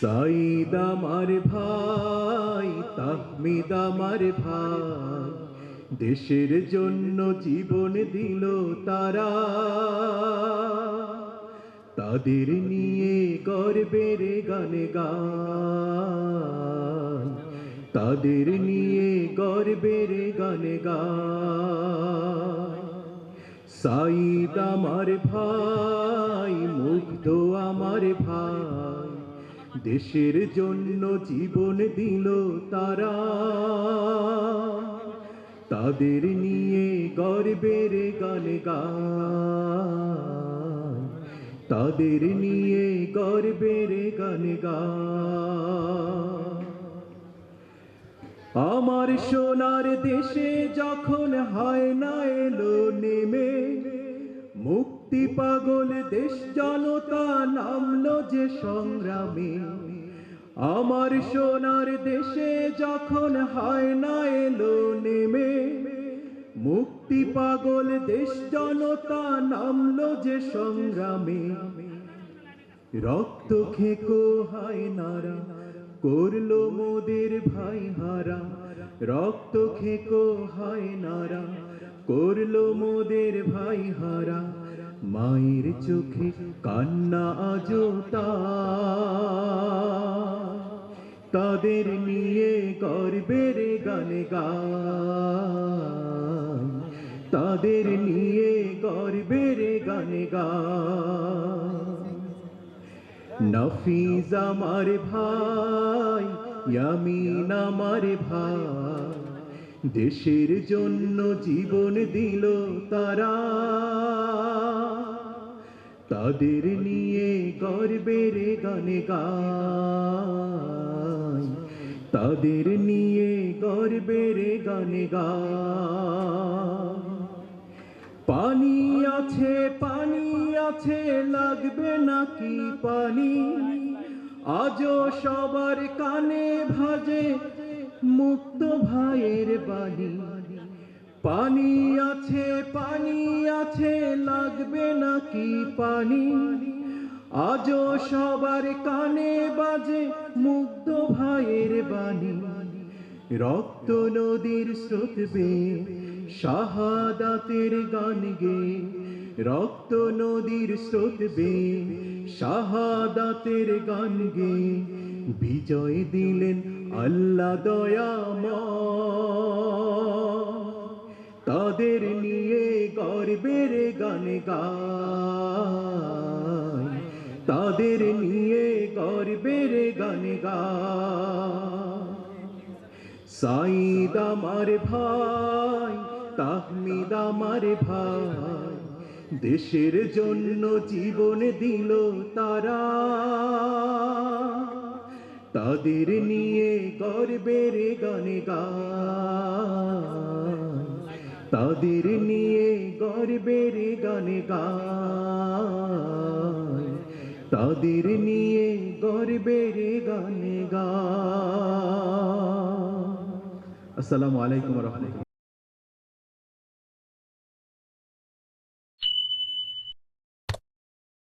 সাইদ আমার ভাই, তাহমিদ আমার ভাই, দেশের জন্য জীবন দিল তারা। তাদের নিয়ে গর্বের গান গাই, তাদের নিয়ে গর্বের গান গাই। সাইদ আমার ভাই, মুগ্ধ আমার ভাই, দেশের জন্য জীবন দিল তারা। তাদের নিয়ে গর্বের গান গাই, তাদের নিয়ে গর্বের গান গাই। আমার সোনার দেশে যখন হয় না এলো নেমে, মুক্তি পাগল দেশ জনতা নামলো যে সংগ্রামে। আমার সোনার দেশে যখন হয় না এলো নেমে, মুক্তি পাগল দেশ জনতা নামলো যে সংগ্রামে। রক্ত খেকো হায় নারা করলো মোদের ভাই হারা, রক্ত খেকো হায় নারা করলো মোদের ভাই হারা। মায়ের চোখে কান্না আজো তাদের নিয়ে গর্বের গান গাই, তাদের নিয়ে গর্বের গান গাই। নফিজ আমার ভাই, ইয়ামিন আমার ভাই, দেশের জন্য জীবন দিল তারা। তাদের নিয়ে গর্বের গান গাই, তাদের নিয়ে গর্বের গান গাই। পানি আছে, পানি আছে, লাগবে নাকি পানি? আজও সবার কানে ভাজে মুক্ত ভাইয়ের বাণী। পানি আছে, পানি আছে, লাগবে নাকি পানি? আজও সবার কানে বাজে মুক্ত ভাইয়ের বাণী। রক্ত নদীর স্রোত বেয়ে শাহাদাতের গান গে, রক্ত নদীর স্রোত বেয়ে শাহাদাতের গান গে, বিজয় দিলেন আল্লাহ দয়াময়। তাদের নিয়ে গর্বের গান গাই, তাদের নিয়ে গর্বের গান গাই। সাইদ আমার ভাই, তাহমিদ আমার ভাই, দেশের জন্য জীবন দিল তারা। তাদের নিয়ে গর্বের গান গাই, তাদের নিয়ে গর্বের গান গাই, তাদের নিয়ে গর্বের গান গাই। আসসালামু আলাইকুম ওয়া রাহমাতুল্লাহ।